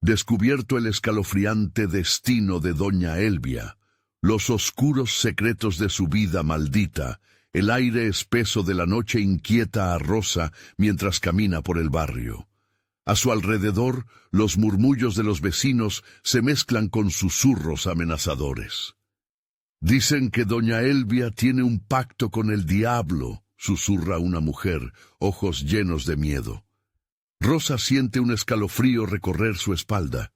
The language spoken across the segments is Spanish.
Descubierto el escalofriante destino de doña Elvia, los oscuros secretos de su vida maldita, el aire espeso de la noche inquieta a Rosa mientras camina por el barrio. A su alrededor, los murmullos de los vecinos se mezclan con susurros amenazadores. Dicen que doña Elvia tiene un pacto con el diablo, susurra una mujer, ojos llenos de miedo. Rosa siente un escalofrío recorrer su espalda.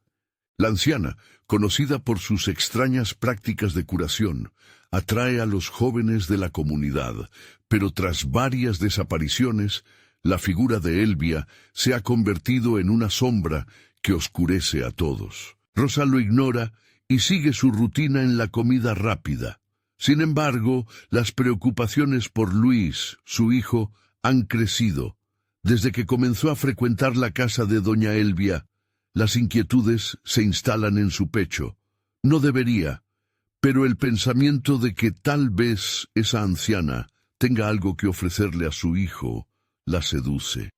La anciana, conocida por sus extrañas prácticas de curación, atrae a los jóvenes de la comunidad, pero tras varias desapariciones, la figura de Elvia se ha convertido en una sombra que oscurece a todos. Rosa lo ignora y sigue su rutina en la comida rápida. Sin embargo, las preocupaciones por Luis, su hijo, han crecido. Desde que comenzó a frecuentar la casa de doña Elvia, las inquietudes se instalan en su pecho. No debería, pero el pensamiento de que tal vez esa anciana tenga algo que ofrecerle a su hijo la seduce.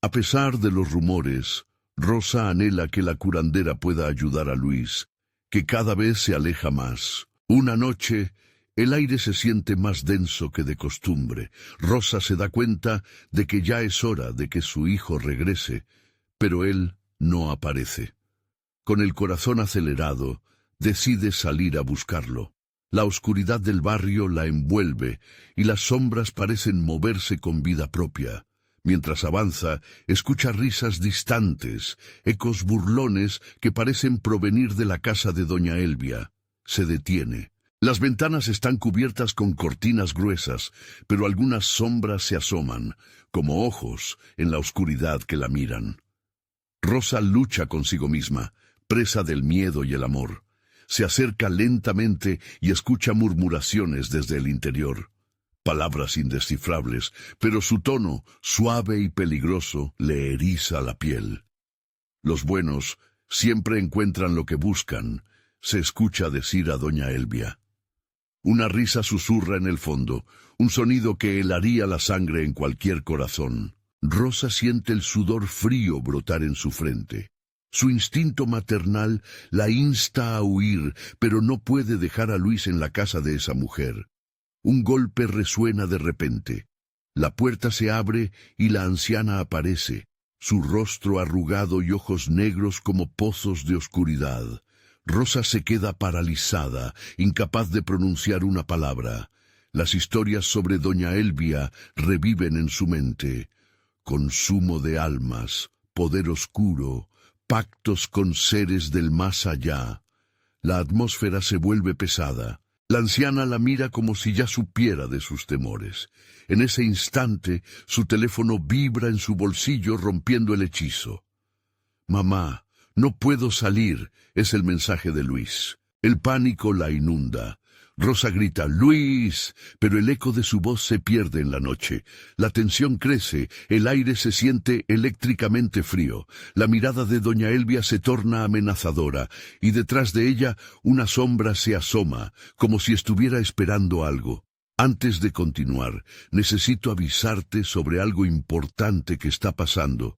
A pesar de los rumores, Rosa anhela que la curandera pueda ayudar a Luis, que cada vez se aleja más. Una noche, el aire se siente más denso que de costumbre. Rosa se da cuenta de que ya es hora de que su hijo regrese, pero él no aparece. Con el corazón acelerado, decide salir a buscarlo. La oscuridad del barrio la envuelve y las sombras parecen moverse con vida propia. Mientras avanza, escucha risas distantes, ecos burlones que parecen provenir de la casa de doña Elvia. Se detiene. Las ventanas están cubiertas con cortinas gruesas, pero algunas sombras se asoman, como ojos en la oscuridad que la miran. Rosa lucha consigo misma, presa del miedo y el amor. Se acerca lentamente y escucha murmuraciones desde el interior. Palabras indescifrables, pero su tono, suave y peligroso, le eriza la piel. Los buenos siempre encuentran lo que buscan, se escucha decir a doña Elvia. Una risa susurra en el fondo, un sonido que helaría la sangre en cualquier corazón. Rosa siente el sudor frío brotar en su frente. Su instinto maternal la insta a huir, pero no puede dejar a Luis en la casa de esa mujer. Un golpe resuena de repente. La puerta se abre y la anciana aparece, su rostro arrugado y ojos negros como pozos de oscuridad. Rosa se queda paralizada, incapaz de pronunciar una palabra. Las historias sobre doña Elvia reviven en su mente. Consumo de almas, poder oscuro, pactos con seres del más allá. La atmósfera se vuelve pesada. La anciana la mira como si ya supiera de sus temores. En ese instante, su teléfono vibra en su bolsillo rompiendo el hechizo. «Mamá, no puedo salir», es el mensaje de Luis. El pánico la inunda. Rosa grita «¡Luis!», pero el eco de su voz se pierde en la noche. La tensión crece, el aire se siente eléctricamente frío. La mirada de doña Elvia se torna amenazadora, y detrás de ella una sombra se asoma, como si estuviera esperando algo. Antes de continuar, necesito avisarte sobre algo importante que está pasando.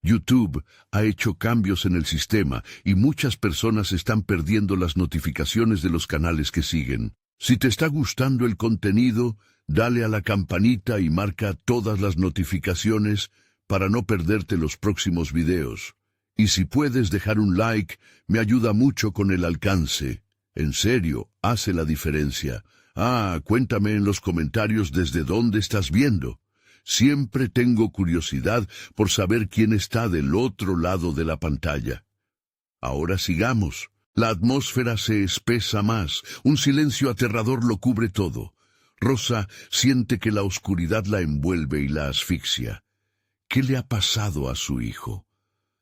YouTube ha hecho cambios en el sistema y muchas personas están perdiendo las notificaciones de los canales que siguen. Si te está gustando el contenido, dale a la campanita y marca todas las notificaciones para no perderte los próximos videos. Y si puedes dejar un like, me ayuda mucho con el alcance. En serio, hace la diferencia. Cuéntame en los comentarios desde dónde estás viendo. Siempre tengo curiosidad por saber quién está del otro lado de la pantalla. Ahora sigamos. La atmósfera se espesa más. Un silencio aterrador lo cubre todo. Rosa siente que la oscuridad la envuelve y la asfixia. ¿Qué le ha pasado a su hijo?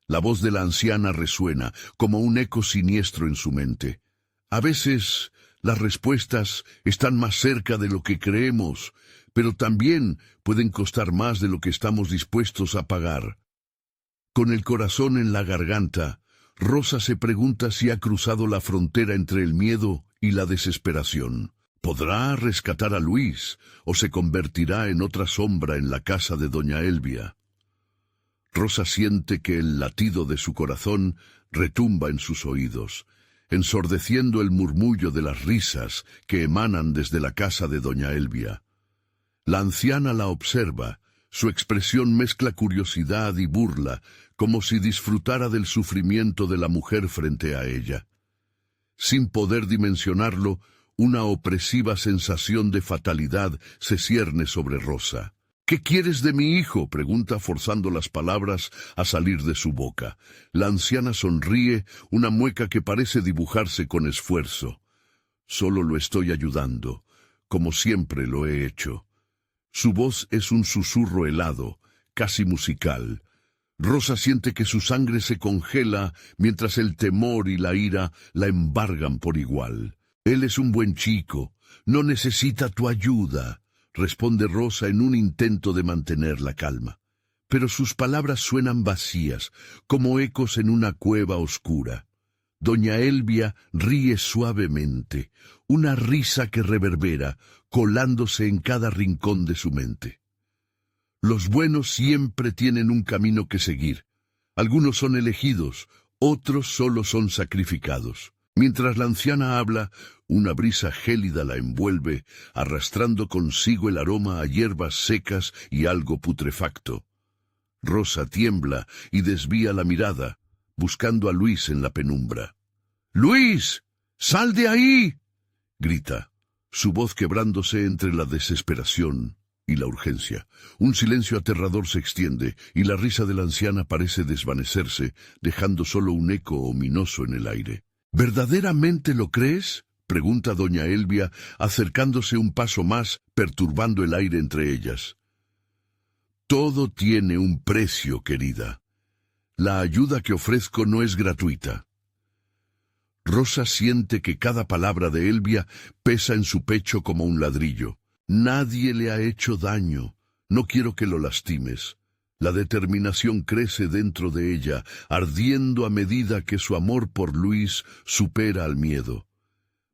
La voz de la anciana resuena como un eco siniestro en su mente. A veces las respuestas están más cerca de lo que creemos, pero también pueden costar más de lo que estamos dispuestos a pagar. Con el corazón en la garganta, Rosa se pregunta si ha cruzado la frontera entre el miedo y la desesperación. ¿Podrá rescatar a Luis o se convertirá en otra sombra en la casa de doña Elvia? Rosa siente que el latido de su corazón retumba en sus oídos, ensordeciendo el murmullo de las risas que emanan desde la casa de doña Elvia. La anciana la observa, su expresión mezcla curiosidad y burla, como si disfrutara del sufrimiento de la mujer frente a ella. Sin poder dimensionarlo, una opresiva sensación de fatalidad se cierne sobre Rosa. «¿Qué quieres de mi hijo?», pregunta, forzando las palabras a salir de su boca. La anciana sonríe, una mueca que parece dibujarse con esfuerzo. «Solo lo estoy ayudando, como siempre lo he hecho». Su voz es un susurro helado, casi musical. Rosa siente que su sangre se congela mientras el temor y la ira la embargan por igual. «Él es un buen chico, no necesita tu ayuda», responde Rosa en un intento de mantener la calma. Pero sus palabras suenan vacías, como ecos en una cueva oscura. Doña Elvia ríe suavemente, una risa que reverbera, colándose en cada rincón de su mente. Los buenos siempre tienen un camino que seguir. Algunos son elegidos, otros solo son sacrificados. Mientras la anciana habla, una brisa gélida la envuelve, arrastrando consigo el aroma a hierbas secas y algo putrefacto. Rosa tiembla y desvía la mirada, buscando a Luis en la penumbra. «¡Luis! ¡Sal de ahí!», grita, su voz quebrándose entre la desesperación y la urgencia. Un silencio aterrador se extiende y la risa de la anciana parece desvanecerse, dejando solo un eco ominoso en el aire. «¿Verdaderamente lo crees?», pregunta doña Elvia, acercándose un paso más, perturbando el aire entre ellas. «Todo tiene un precio, querida. La ayuda que ofrezco no es gratuita». Rosa siente que cada palabra de Elvia pesa en su pecho como un ladrillo. «Nadie le ha hecho daño. No quiero que lo lastimes». La determinación crece dentro de ella, ardiendo a medida que su amor por Luis supera al miedo.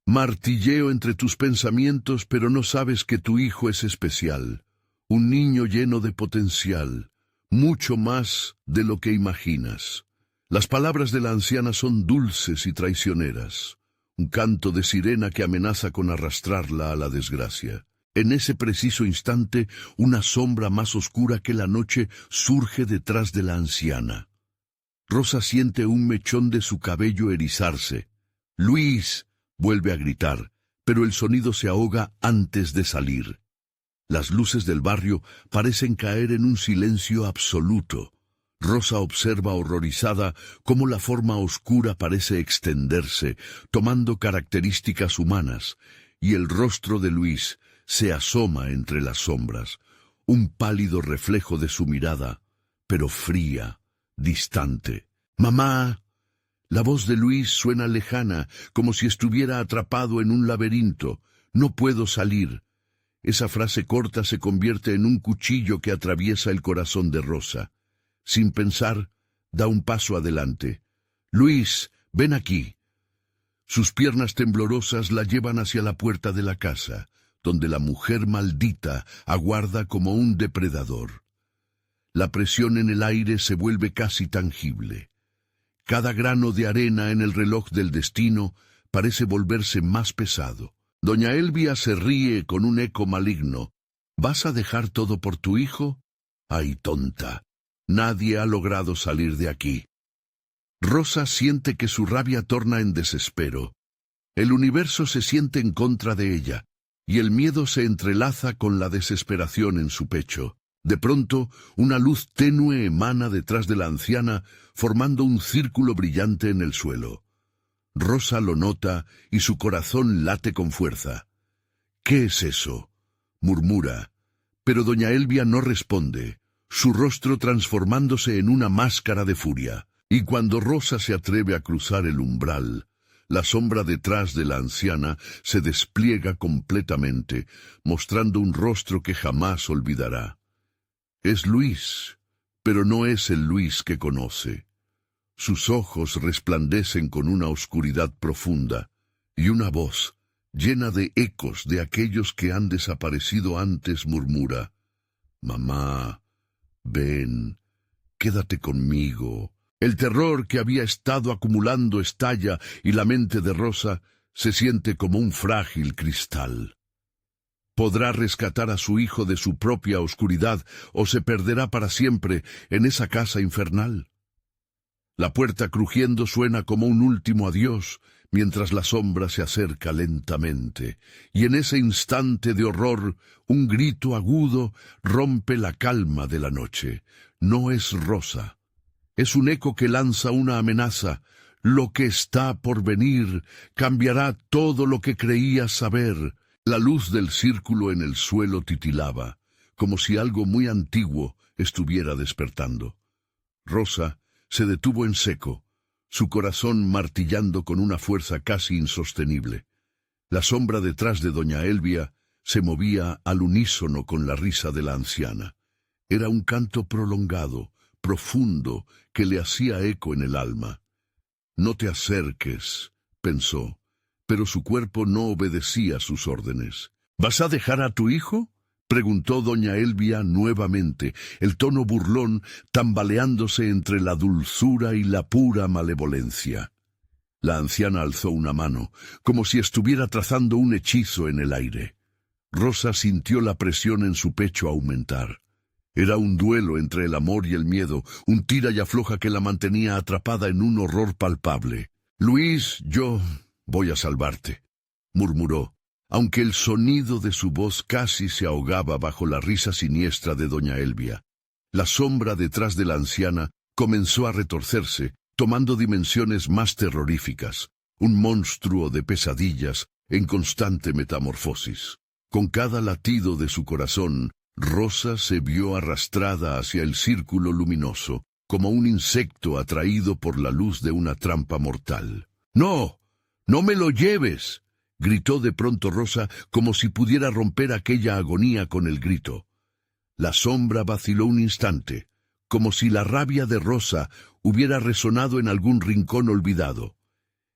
«Martilleo entre tus pensamientos, pero no sabes que tu hijo es especial. Un niño lleno de potencial, mucho más de lo que imaginas». Las palabras de la anciana son dulces y traicioneras, un canto de sirena que amenaza con arrastrarla a la desgracia. En ese preciso instante, una sombra más oscura que la noche surge detrás de la anciana. Rosa siente un mechón de su cabello erizarse. «¡Luis!», vuelve a gritar, pero el sonido se ahoga antes de salir. Las luces del barrio parecen caer en un silencio absoluto. Rosa observa horrorizada cómo la forma oscura parece extenderse, tomando características humanas, y el rostro de Luis se asoma entre las sombras, un pálido reflejo de su mirada, pero fría, distante. «¡Mamá!». La voz de Luis suena lejana, como si estuviera atrapado en un laberinto. «No puedo salir». Esa frase corta se convierte en un cuchillo que atraviesa el corazón de Rosa. Sin pensar, da un paso adelante. «Luis, ven aquí». Sus piernas temblorosas la llevan hacia la puerta de la casa, donde la mujer maldita aguarda como un depredador. La presión en el aire se vuelve casi tangible. Cada grano de arena en el reloj del destino parece volverse más pesado. Doña Elvia se ríe con un eco maligno. «¿Vas a dejar todo por tu hijo? ¡Ay, tonta! Nadie ha logrado salir de aquí». Rosa siente que su rabia torna en desespero. El universo se siente en contra de ella, y el miedo se entrelaza con la desesperación en su pecho. De pronto, una luz tenue emana detrás de la anciana, formando un círculo brillante en el suelo. Rosa lo nota y su corazón late con fuerza. «¿Qué es eso?», murmura, pero doña Elvia no responde, su rostro transformándose en una máscara de furia. Y cuando Rosa se atreve a cruzar el umbral, la sombra detrás de la anciana se despliega completamente, mostrando un rostro que jamás olvidará. Es Luis, pero no es el Luis que conoce. Sus ojos resplandecen con una oscuridad profunda, y una voz, llena de ecos de aquellos que han desaparecido antes, murmura: «Mamá, ven, quédate conmigo, El terror que había estado acumulando estalla y la mente de Rosa se siente como un frágil cristal. ¿Podrá rescatar a su hijo de su propia oscuridad o se perderá para siempre en esa casa infernal? La puerta crujiendo suena como un último adiós, mientras la sombra se acerca lentamente, y en ese instante de horror, un grito agudo rompe la calma de la noche. No es Rosa. Es un eco que lanza una amenaza. Lo que está por venir cambiará todo lo que creías saber. La luz del círculo en el suelo titilaba, como si algo muy antiguo estuviera despertando. Rosa se detuvo en seco, su corazón martillando con una fuerza casi insostenible. La sombra detrás de doña Elvia se movía al unísono con la risa de la anciana. Era un canto prolongado, profundo, que le hacía eco en el alma. «No te acerques», pensó, pero su cuerpo no obedecía sus órdenes. «¿Vas a dejar a tu hijo?», preguntó doña Elvia nuevamente, el tono burlón tambaleándose entre la dulzura y la pura malevolencia. La anciana alzó una mano, como si estuviera trazando un hechizo en el aire. Rosa sintió la presión en su pecho aumentar. Era un duelo entre el amor y el miedo, un tira y afloja que la mantenía atrapada en un horror palpable. «Luis, yo voy a salvarte», murmuró, aunque el sonido de su voz casi se ahogaba bajo la risa siniestra de doña Elvia. La sombra detrás de la anciana comenzó a retorcerse, tomando dimensiones más terroríficas, un monstruo de pesadillas en constante metamorfosis. Con cada latido de su corazón, Rosa se vio arrastrada hacia el círculo luminoso, como un insecto atraído por la luz de una trampa mortal. «¡No! ¡No me lo lleves!», gritó de pronto Rosa, como si pudiera romper aquella agonía con el grito. La sombra vaciló un instante, como si la rabia de Rosa hubiera resonado en algún rincón olvidado.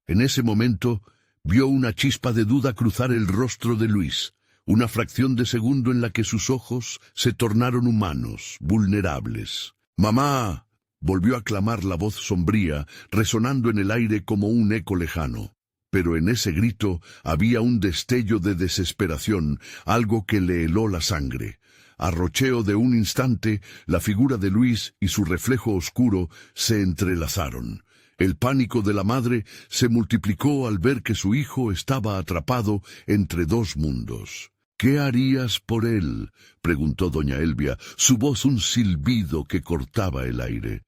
En ese momento, vio una chispa de duda cruzar el rostro de Luis, una fracción de segundo en la que sus ojos se tornaron humanos, vulnerables. «¡Mamá!», volvió a clamar la voz sombría, resonando en el aire como un eco lejano. Pero en ese grito había un destello de desesperación, algo que le heló la sangre. Arrocheo de un instante, la figura de Luis y su reflejo oscuro se entrelazaron. El pánico de la madre se multiplicó al ver que su hijo estaba atrapado entre dos mundos. «¿Qué harías por él?», preguntó doña Elvia, su voz un silbido que cortaba el aire.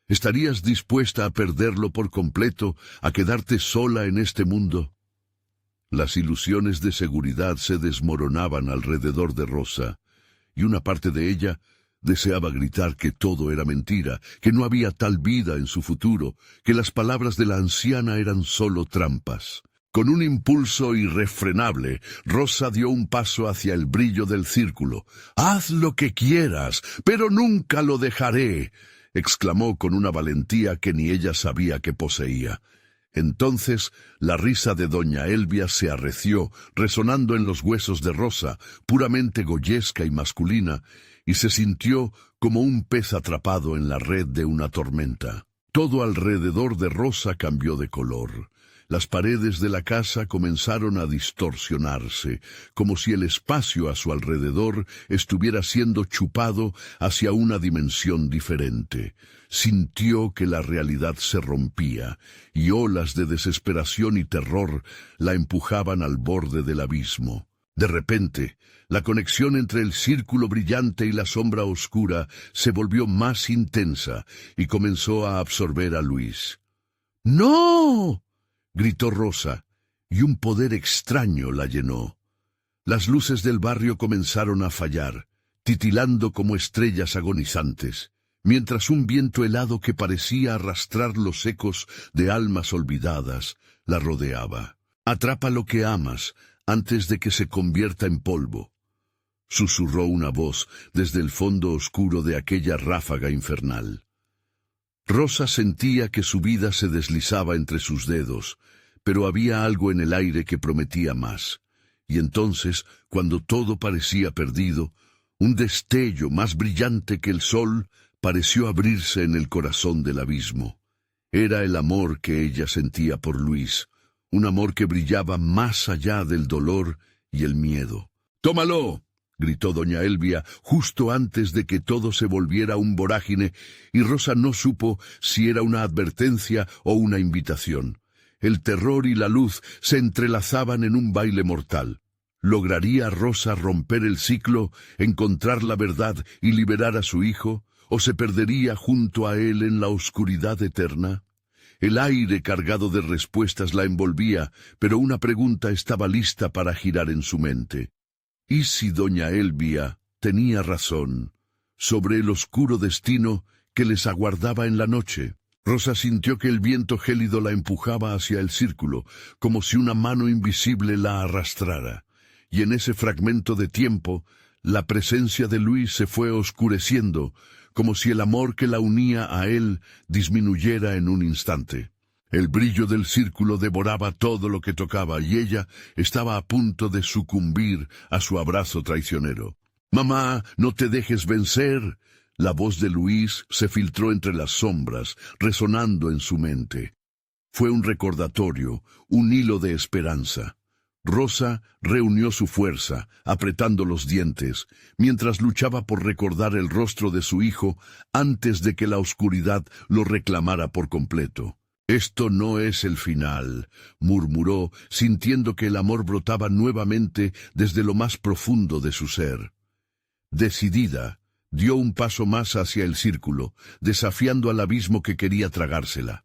«¿Estarías dispuesta a perderlo por completo, a quedarte sola en este mundo?». Las ilusiones de seguridad se desmoronaban alrededor de Rosa, y una parte de ella deseaba gritar que todo era mentira, que no había tal vida en su futuro, que las palabras de la anciana eran solo trampas. Con un impulso irrefrenable, Rosa dio un paso hacia el brillo del círculo. «¡Haz lo que quieras, pero nunca lo dejaré!», exclamó con una valentía que ni ella sabía que poseía. Entonces la risa de doña Elvia se arreció, resonando en los huesos de Rosa, puramente goyesca y masculina, y se sintió como un pez atrapado en la red de una tormenta. Todo alrededor de Rosa cambió de color. Las paredes de la casa comenzaron a distorsionarse, como si el espacio a su alrededor estuviera siendo chupado hacia una dimensión diferente. Sintió que la realidad se rompía, y olas de desesperación y terror la empujaban al borde del abismo. De repente, la conexión entre el círculo brillante y la sombra oscura se volvió más intensa y comenzó a absorber a Luis. «¡No!», gritó Rosa, y un poder extraño la llenó. Las luces del barrio comenzaron a fallar, titilando como estrellas agonizantes, mientras un viento helado que parecía arrastrar los ecos de almas olvidadas la rodeaba. «Atrapa lo que amas antes de que se convierta en polvo», susurró una voz desde el fondo oscuro de aquella ráfaga infernal. Rosa sentía que su vida se deslizaba entre sus dedos, pero había algo en el aire que prometía más. Y entonces, cuando todo parecía perdido, un destello más brillante que el sol pareció abrirse en el corazón del abismo. Era el amor que ella sentía por Luis, un amor que brillaba más allá del dolor y el miedo. «¡Tómalo!», gritó doña Elvia justo antes de que todo se volviera un vorágine, y Rosa no supo si era una advertencia o una invitación. El terror y la luz se entrelazaban en un baile mortal. ¿Lograría Rosa romper el ciclo, encontrar la verdad y liberar a su hijo, o se perdería junto a él en la oscuridad eterna? El aire cargado de respuestas la envolvía, pero una pregunta estaba lista para girar en su mente. ¿Y si doña Elvia tenía razón sobre el oscuro destino que les aguardaba en la noche? Rosa sintió que el viento gélido la empujaba hacia el círculo, como si una mano invisible la arrastrara. Y en ese fragmento de tiempo, la presencia de Luis se fue oscureciendo, como si el amor que la unía a él disminuyera en un instante. El brillo del círculo devoraba todo lo que tocaba, y ella estaba a punto de sucumbir a su abrazo traicionero. «Mamá, no te dejes vencer». La voz de Luis se filtró entre las sombras, resonando en su mente. Fue un recordatorio, un hilo de esperanza. Rosa reunió su fuerza, apretando los dientes, mientras luchaba por recordar el rostro de su hijo antes de que la oscuridad lo reclamara por completo. «Esto no es el final», murmuró, sintiendo que el amor brotaba nuevamente desde lo más profundo de su ser. Decidida, dio un paso más hacia el círculo, desafiando al abismo que quería tragársela.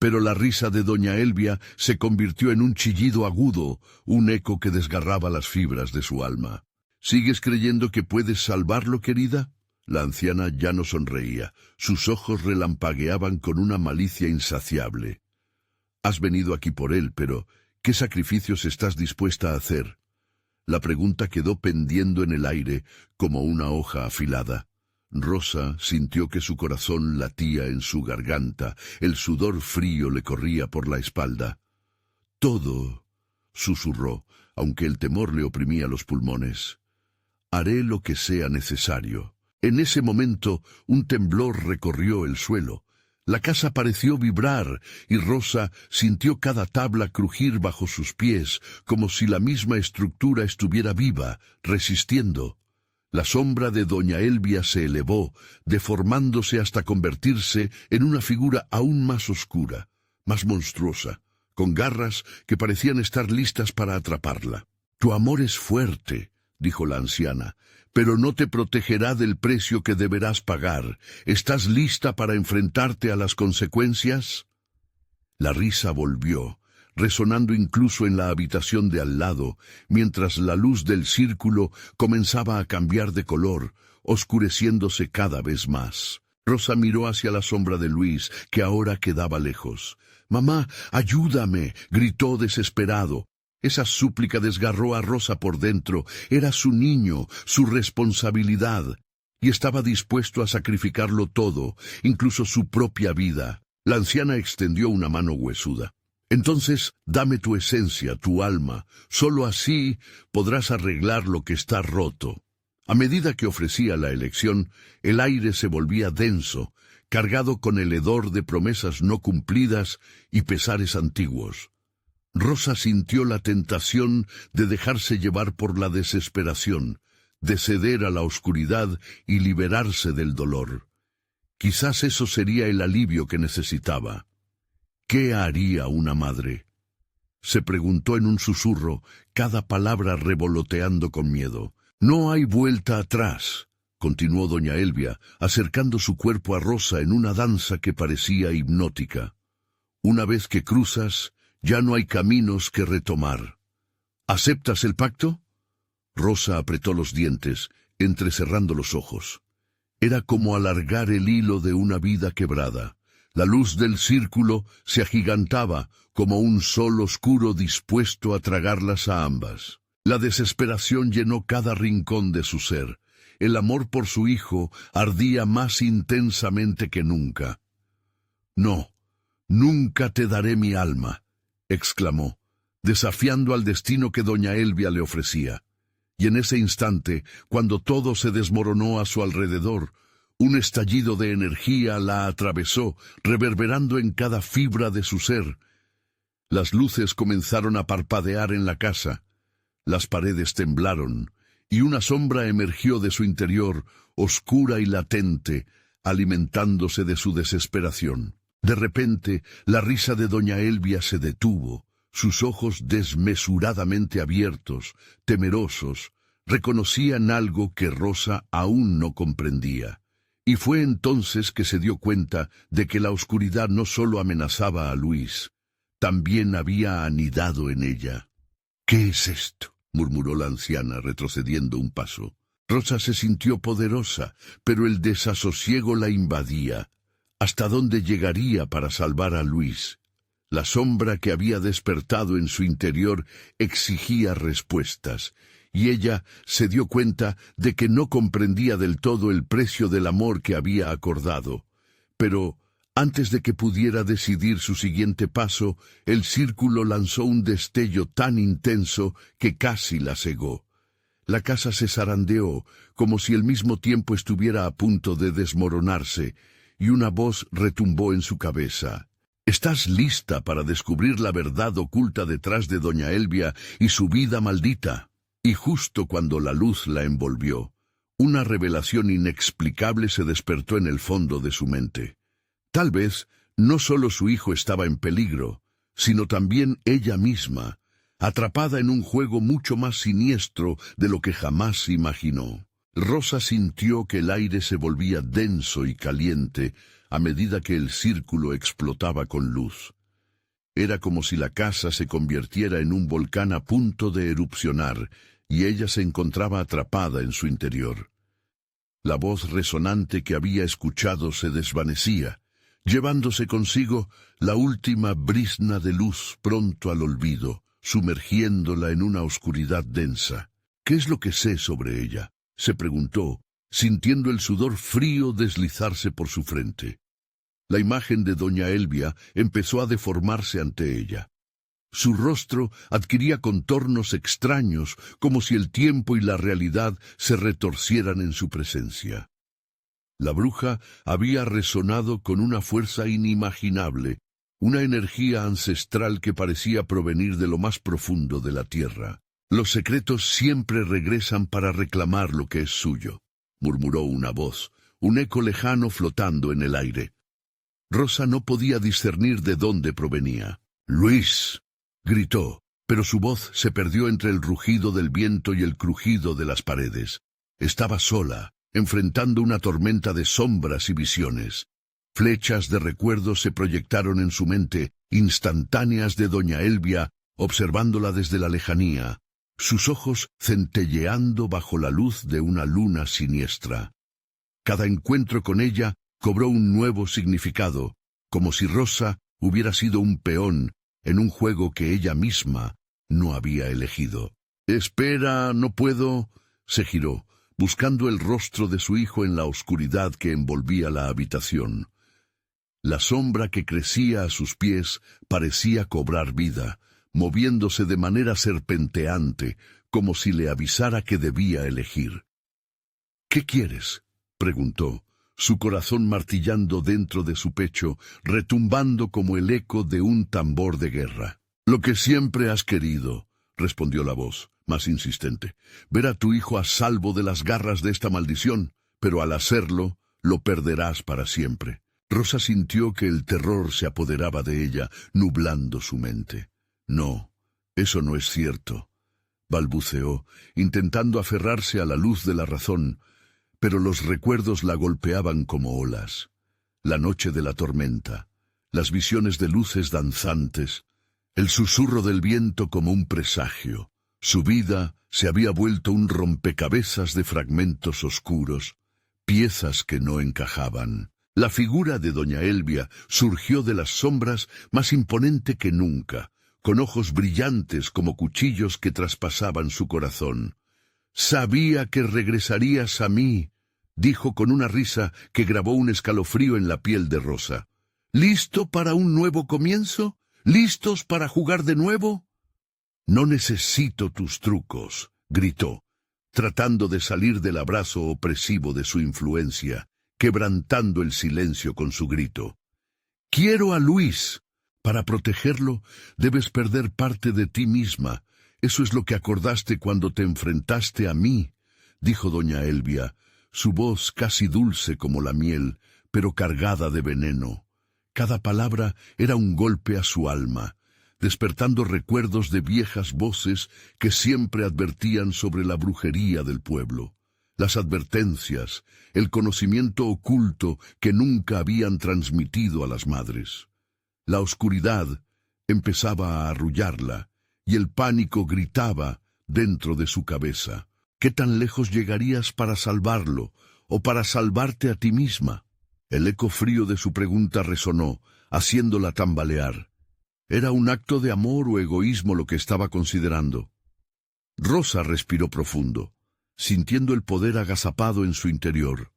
Pero la risa de doña Elvia se convirtió en un chillido agudo, un eco que desgarraba las fibras de su alma. «¿Sigues creyendo que puedes salvarlo, querida?». La anciana ya no sonreía. Sus ojos relampagueaban con una malicia insaciable. «Has venido aquí por él, pero ¿qué sacrificios estás dispuesta a hacer?». La pregunta quedó pendiendo en el aire como una hoja afilada. Rosa sintió que su corazón latía en su garganta, el sudor frío le corría por la espalda. «Todo», susurró, aunque el temor le oprimía los pulmones. «Haré lo que sea necesario». En ese momento, un temblor recorrió el suelo. La casa pareció vibrar, y Rosa sintió cada tabla crujir bajo sus pies, como si la misma estructura estuviera viva, resistiendo. La sombra de doña Elvia se elevó, deformándose hasta convertirse en una figura aún más oscura, más monstruosa, con garras que parecían estar listas para atraparla. «Tu amor es fuerte», dijo la anciana, «pero no te protegerá del precio que deberás pagar. ¿Estás lista para enfrentarte a las consecuencias?». La risa volvió, resonando incluso en la habitación de al lado, mientras la luz del círculo comenzaba a cambiar de color, oscureciéndose cada vez más. Rosa miró hacia la sombra de Luis, que ahora quedaba lejos. «Mamá, ayúdame», gritó desesperado. Esa súplica desgarró a Rosa por dentro. Era su niño, su responsabilidad, y estaba dispuesto a sacrificarlo todo, incluso su propia vida. La anciana extendió una mano huesuda. «Entonces, dame tu esencia, tu alma. Solo así podrás arreglar lo que está roto». A medida que ofrecía la elección, el aire se volvía denso, cargado con el hedor de promesas no cumplidas y pesares antiguos. Rosa sintió la tentación de dejarse llevar por la desesperación, de ceder a la oscuridad y liberarse del dolor. Quizás eso sería el alivio que necesitaba. ¿Qué haría una madre?, se preguntó en un susurro, cada palabra revoloteando con miedo. «No hay vuelta atrás», continuó doña Elvia, acercando su cuerpo a Rosa en una danza que parecía hipnótica. «Una vez que cruzas, ya no hay caminos que retomar. ¿Aceptas el pacto?». Rosa apretó los dientes, entrecerrando los ojos. Era como alargar el hilo de una vida quebrada. La luz del círculo se agigantaba como un sol oscuro dispuesto a tragarlas a ambas. La desesperación llenó cada rincón de su ser. El amor por su hijo ardía más intensamente que nunca. «No, nunca te daré mi alma», exclamó, desafiando al destino que doña Elvia le ofrecía. Y en ese instante, cuando todo se desmoronó a su alrededor, Un estallido de energía la atravesó, reverberando en cada fibra de su ser. Las luces comenzaron a parpadear en la casa. Las paredes temblaron, y una sombra emergió de su interior, oscura y latente, alimentándose de su desesperación. De repente, la risa de doña Elvia se detuvo, sus ojos desmesuradamente abiertos, temerosos, reconocían algo que Rosa aún no comprendía. Y fue entonces que se dio cuenta de que la oscuridad no solo amenazaba a Luis, también había anidado en ella. «¿Qué es esto?», murmuró la anciana, retrocediendo un paso. Rosa se sintió poderosa, pero el desasosiego la invadía. ¿Hasta dónde llegaría para salvar a Luis? La sombra que había despertado en su interior exigía respuestas, y ella se dio cuenta de que no comprendía del todo el precio del amor que había acordado. Pero, antes de que pudiera decidir su siguiente paso, el círculo lanzó un destello tan intenso que casi la cegó. La casa se zarandeó, como si al mismo tiempo estuviera a punto de desmoronarse, y una voz retumbó en su cabeza. «¿Estás lista para descubrir la verdad oculta detrás de doña Elvia y su vida maldita?» Y justo cuando la luz la envolvió, una revelación inexplicable se despertó en el fondo de su mente. Tal vez no solo su hijo estaba en peligro, sino también ella misma, atrapada en un juego mucho más siniestro de lo que jamás imaginó. Rosa sintió que el aire se volvía denso y caliente a medida que el círculo explotaba con luz. Era como si la casa se convirtiera en un volcán a punto de erupcionar, y ella se encontraba atrapada en su interior. La voz resonante que había escuchado se desvanecía, llevándose consigo la última brizna de luz pronto al olvido, sumergiéndola en una oscuridad densa. «¿Qué es lo que sé sobre ella?», se preguntó, sintiendo el sudor frío deslizarse por su frente. La imagen de doña Elvia empezó a deformarse ante ella. Su rostro adquiría contornos extraños, como si el tiempo y la realidad se retorcieran en su presencia. La bruja había resonado con una fuerza inimaginable, una energía ancestral que parecía provenir de lo más profundo de la tierra. «Los secretos siempre regresan para reclamar lo que es suyo», murmuró una voz, un eco lejano flotando en el aire. Rosa no podía discernir de dónde provenía. «¡Luis!», gritó, pero su voz se perdió entre el rugido del viento y el crujido de las paredes. Estaba sola, enfrentando una tormenta de sombras y visiones. Flechas de recuerdos se proyectaron en su mente, instantáneas de doña Elvia, observándola desde la lejanía, sus ojos centelleando bajo la luz de una luna siniestra. Cada encuentro con ella cobró un nuevo significado, como si Rosa hubiera sido un peón en un juego que ella misma no había elegido. «Espera, no puedo», se giró, buscando el rostro de su hijo en la oscuridad que envolvía la habitación. La sombra que crecía a sus pies parecía cobrar vida, moviéndose de manera serpenteante, como si le avisara que debía elegir. «¿Qué quieres?», preguntó, su corazón martillando dentro de su pecho, retumbando como el eco de un tambor de guerra. «Lo que siempre has querido», respondió la voz, más insistente, «ver a tu hijo a salvo de las garras de esta maldición, pero al hacerlo, lo perderás para siempre». Rosa sintió que el terror se apoderaba de ella, nublando su mente. «No, eso no es cierto», balbuceó, intentando aferrarse a la luz de la razón, pero los recuerdos la golpeaban como olas. La noche de la tormenta, las visiones de luces danzantes, el susurro del viento como un presagio. Su vida se había vuelto un rompecabezas de fragmentos oscuros, piezas que no encajaban. La figura de doña Elvia surgió de las sombras más imponente que nunca, con ojos brillantes como cuchillos que traspasaban su corazón. «Sabía que regresarías a mí», dijo con una risa que grabó un escalofrío en la piel de Rosa. «¿Listo para un nuevo comienzo? ¿Listos para jugar de nuevo?» «No necesito tus trucos», gritó, tratando de salir del abrazo opresivo de su influencia. quebrantando el silencio con su grito. «¡Quiero a Luis! Para protegerlo, debes perder parte de ti misma. Eso es lo que acordaste cuando te enfrentaste a mí», dijo doña Elvia, su voz casi dulce como la miel, pero cargada de veneno. Cada palabra era un golpe a su alma, despertando recuerdos de viejas voces que siempre advertían sobre la brujería del pueblo. Las advertencias, el conocimiento oculto que nunca habían transmitido a las madres. La oscuridad empezaba a arrullarla, y el pánico gritaba dentro de su cabeza. ¿Qué tan lejos llegarías para salvarlo, o para salvarte a ti misma? El eco frío de su pregunta resonó, haciéndola tambalear. ¿Era un acto de amor o egoísmo lo que estaba considerando? Rosa respiró profundo, sintiendo el poder agazapado en su interior,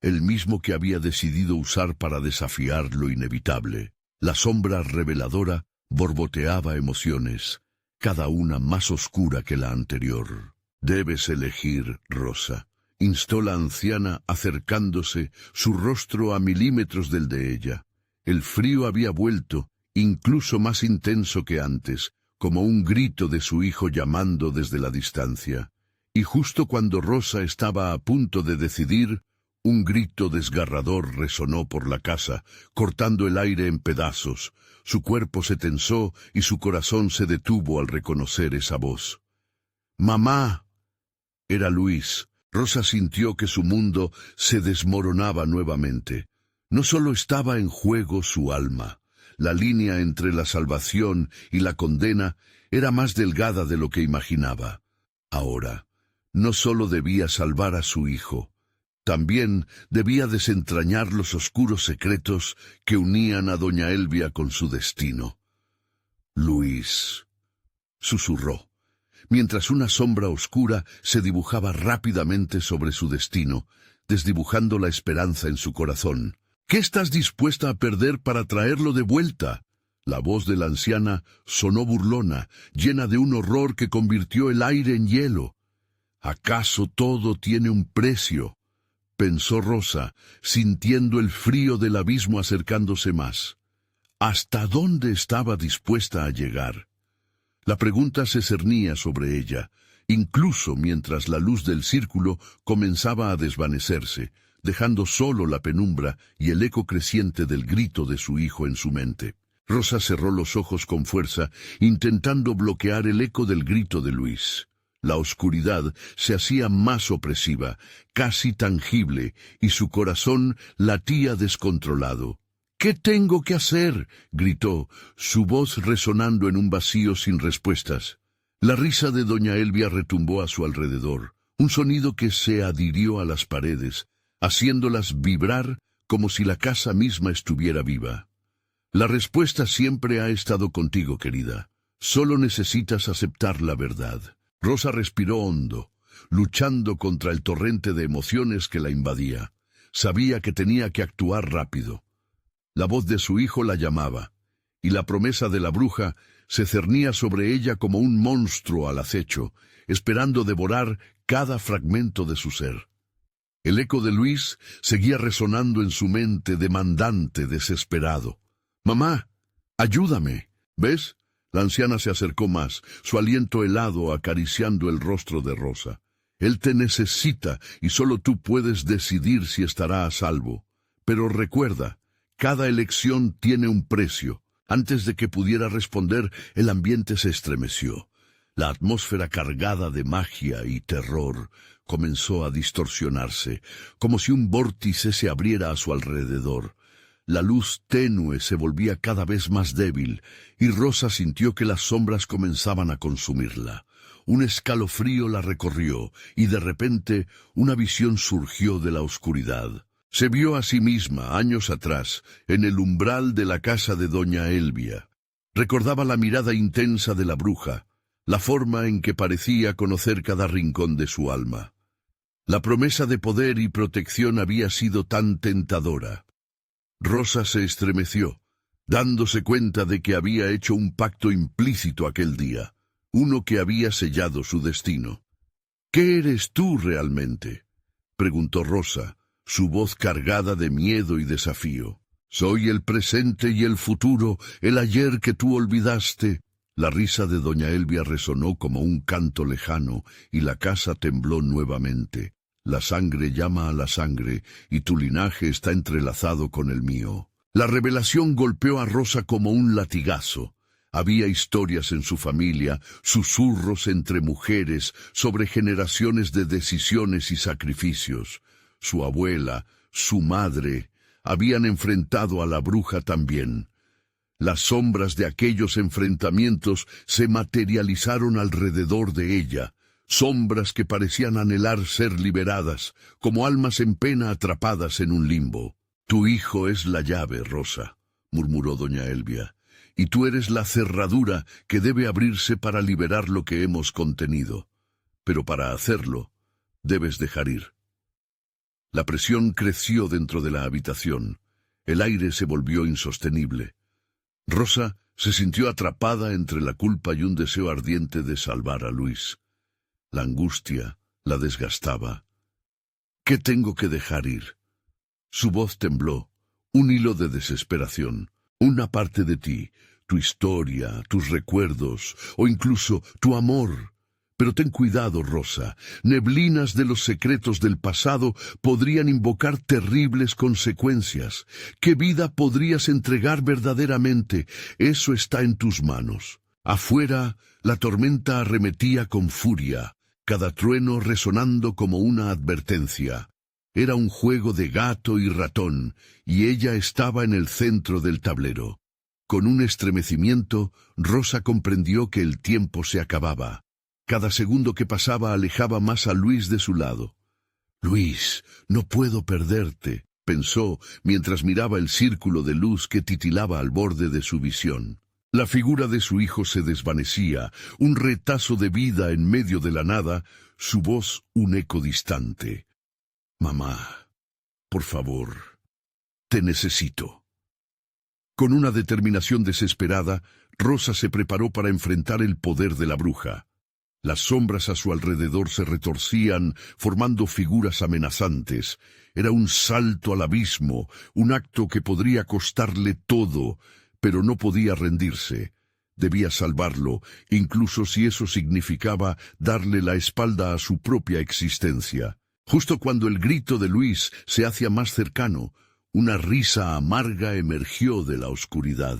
el mismo que había decidido usar para desafiar lo inevitable. La sombra reveladora borboteaba emociones, cada una más oscura que la anterior. «Debes elegir, Rosa», instó la anciana acercándose, su rostro a milímetros del de ella. El frío había vuelto, incluso más intenso que antes, como un grito de su hijo llamando desde la distancia. Y justo cuando Rosa estaba a punto de decidir, un grito desgarrador resonó por la casa, cortando el aire en pedazos. Su cuerpo se tensó y su corazón se detuvo al reconocer esa voz. «¡Mamá!». Era Luis. Rosa sintió que su mundo se desmoronaba nuevamente. No solo estaba en juego su alma. La línea entre la salvación y la condena era más delgada de lo que imaginaba. Ahora, no solo debía salvar a su hijo, también debía desentrañar los oscuros secretos que unían a doña Elvia con su destino. «Luis», susurró, mientras una sombra oscura se dibujaba rápidamente sobre su destino, desdibujando la esperanza en su corazón. «¿Qué estás dispuesta a perder para traerlo de vuelta?». La voz de la anciana sonó burlona, llena de un horror que convirtió el aire en hielo. «¿Acaso todo tiene un precio?», pensó Rosa, sintiendo el frío del abismo acercándose más. ¿Hasta dónde estaba dispuesta a llegar? La pregunta se cernía sobre ella, incluso mientras la luz del círculo comenzaba a desvanecerse, dejando solo la penumbra y el eco creciente del grito de su hijo en su mente. Rosa cerró los ojos con fuerza, intentando bloquear el eco del grito de Luis. La oscuridad se hacía más opresiva, casi tangible, y su corazón latía descontrolado. «¿Qué tengo que hacer?», gritó, su voz resonando en un vacío sin respuestas. La risa de doña Elvia retumbó a su alrededor, un sonido que se adhirió a las paredes, haciéndolas vibrar como si la casa misma estuviera viva. «La respuesta siempre ha estado contigo, querida. Solo necesitas aceptar la verdad». Rosa respiró hondo, luchando contra el torrente de emociones que la invadía. Sabía que tenía que actuar rápido. La voz de su hijo la llamaba, y la promesa de la bruja se cernía sobre ella como un monstruo al acecho, esperando devorar cada fragmento de su ser. El eco de Luis seguía resonando en su mente, demandante, desesperado. «Mamá, ayúdame. ¿Ves?». La anciana se acercó más, su aliento helado acariciando el rostro de Rosa. «Él te necesita y solo tú puedes decidir si estará a salvo. Pero recuerda, cada elección tiene un precio». Antes de que pudiera responder, el ambiente se estremeció. La atmósfera cargada de magia y terror comenzó a distorsionarse, como si un vórtice se abriera a su alrededor. La luz tenue se volvía cada vez más débil, y Rosa sintió que las sombras comenzaban a consumirla. Un escalofrío la recorrió, y de repente una visión surgió de la oscuridad. Se vio a sí misma, años atrás, en el umbral de la casa de doña Elvia. Recordaba la mirada intensa de la bruja, la forma en que parecía conocer cada rincón de su alma. La promesa de poder y protección había sido tan tentadora. Rosa se estremeció, dándose cuenta de que había hecho un pacto implícito aquel día, uno que había sellado su destino. «¿Qué eres tú realmente?», preguntó Rosa, su voz cargada de miedo y desafío. «Soy el presente y el futuro, el ayer que tú olvidaste». La risa de doña Elvia resonó como un canto lejano, y la casa tembló nuevamente. «La sangre llama a la sangre, y tu linaje está entrelazado con el mío». La revelación golpeó a Rosa como un latigazo. Había historias en su familia, susurros entre mujeres, sobre generaciones de decisiones y sacrificios. Su abuela, su madre, habían enfrentado a la bruja también. Las sombras de aquellos enfrentamientos se materializaron alrededor de ella, sombras que parecían anhelar ser liberadas, como almas en pena atrapadas en un limbo. «Tu hijo es la llave, Rosa», murmuró doña Elvia, «y tú eres la cerradura que debe abrirse para liberar lo que hemos contenido. Pero para hacerlo, debes dejar ir». La presión creció dentro de la habitación. El aire se volvió insostenible. Rosa se sintió atrapada entre la culpa y un deseo ardiente de salvar a Luis. La angustia la desgastaba. «¿Qué tengo que dejar ir?» Su voz tembló, un hilo de desesperación. «Una parte de ti, tu historia, tus recuerdos, o incluso tu amor. Pero ten cuidado, Rosa. Neblinas de los secretos del pasado podrían invocar terribles consecuencias. ¿Qué vida podrías entregar verdaderamente? Eso está en tus manos». Afuera, la tormenta arremetía con furia, cada trueno resonando como una advertencia. Era un juego de gato y ratón, y ella estaba en el centro del tablero. Con un estremecimiento, Rosa comprendió que el tiempo se acababa. Cada segundo que pasaba alejaba más a Luis de su lado. «Luis, no puedo perderte», pensó mientras miraba el círculo de luz que titilaba al borde de su visión. La figura de su hijo se desvanecía, un retazo de vida en medio de la nada, su voz un eco distante. «Mamá, por favor, te necesito». Con una determinación desesperada, Rosa se preparó para enfrentar el poder de la bruja. Las sombras a su alrededor se retorcían, formando figuras amenazantes. Era un salto al abismo, un acto que podría costarle todo, pero no podía rendirse. Debía salvarlo, incluso si eso significaba darle la espalda a su propia existencia. Justo cuando el grito de Luis se hacía más cercano, una risa amarga emergió de la oscuridad.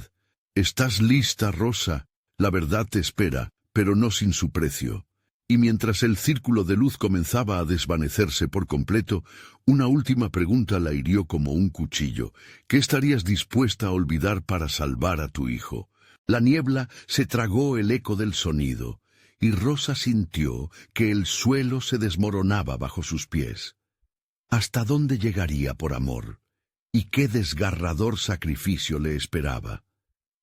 «Estás lista, Rosa. La verdad te espera, pero no sin su precio». Y mientras el círculo de luz comenzaba a desvanecerse por completo, una última pregunta la hirió como un cuchillo. «¿Qué estarías dispuesta a olvidar para salvar a tu hijo?» La niebla se tragó el eco del sonido, y Rosa sintió que el suelo se desmoronaba bajo sus pies. ¿Hasta dónde llegaría por amor? ¿Y qué desgarrador sacrificio le esperaba?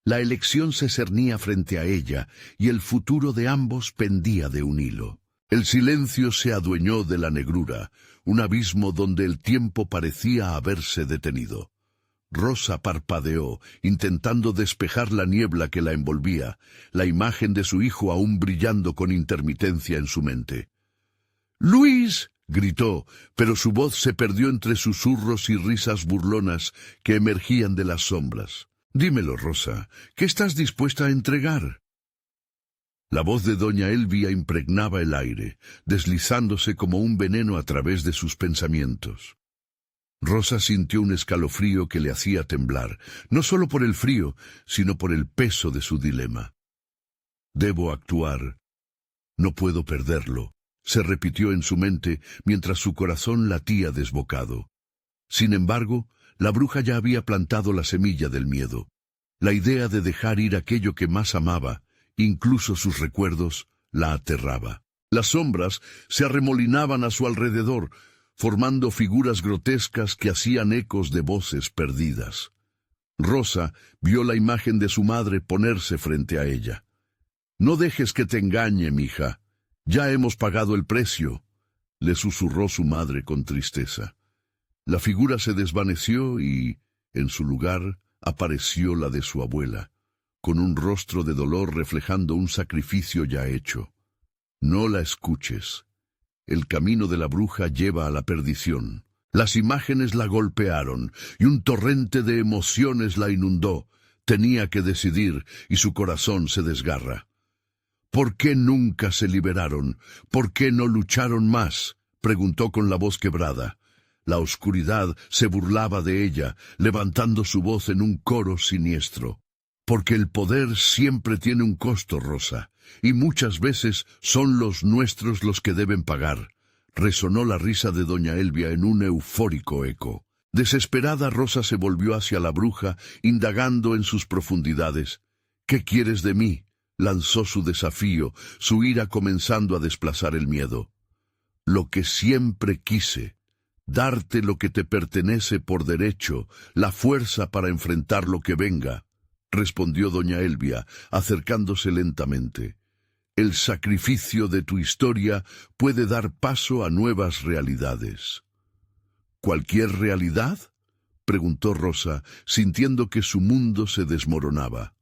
La elección se cernía frente a ella, y el futuro de ambos pendía de un hilo. El silencio se adueñó de la negrura, un abismo donde el tiempo parecía haberse detenido. Rosa parpadeó, intentando despejar la niebla que la envolvía, la imagen de su hijo aún brillando con intermitencia en su mente. «¡Luis!», gritó, pero su voz se perdió entre susurros y risas burlonas que emergían de las sombras. «Dímelo, Rosa, ¿qué estás dispuesta a entregar?» La voz de doña Elvia impregnaba el aire, deslizándose como un veneno a través de sus pensamientos. Rosa sintió un escalofrío que le hacía temblar, no solo por el frío, sino por el peso de su dilema. «Debo actuar. No puedo perderlo», se repitió en su mente mientras su corazón latía desbocado. Sin embargo, la bruja ya había plantado la semilla del miedo. La idea de dejar ir aquello que más amaba, incluso sus recuerdos, la aterraba. Las sombras se arremolinaban a su alrededor, formando figuras grotescas que hacían ecos de voces perdidas. Rosa vio la imagen de su madre ponerse frente a ella. «No dejes que te engañe, mija. Ya hemos pagado el precio», le susurró su madre con tristeza. La figura se desvaneció y, en su lugar, apareció la de su abuela, con un rostro de dolor reflejando un sacrificio ya hecho. «No la escuches. El camino de la bruja lleva a la perdición». Las imágenes la golpearon y un torrente de emociones la inundó. Tenía que decidir y su corazón se desgarra. ¿Por qué nunca se liberaron? ¿Por qué no lucharon más?, preguntó con la voz quebrada. La oscuridad se burlaba de ella, levantando su voz en un coro siniestro. Porque el poder siempre tiene un costo, Rosa, y muchas veces son los nuestros los que deben pagar. Resonó la risa de doña Elvia en un eufórico eco. Desesperada, Rosa se volvió hacia la bruja, indagando en sus profundidades. «¿Qué quieres de mí?», lanzó su desafío, su ira comenzando a desplazar el miedo. «Lo que siempre quise, darte lo que te pertenece por derecho, la fuerza para enfrentar lo que venga», respondió doña Elvia, acercándose lentamente. «El sacrificio de tu historia puede dar paso a nuevas realidades». «¿Cualquier realidad?», preguntó Rosa, sintiendo que su mundo se desmoronaba.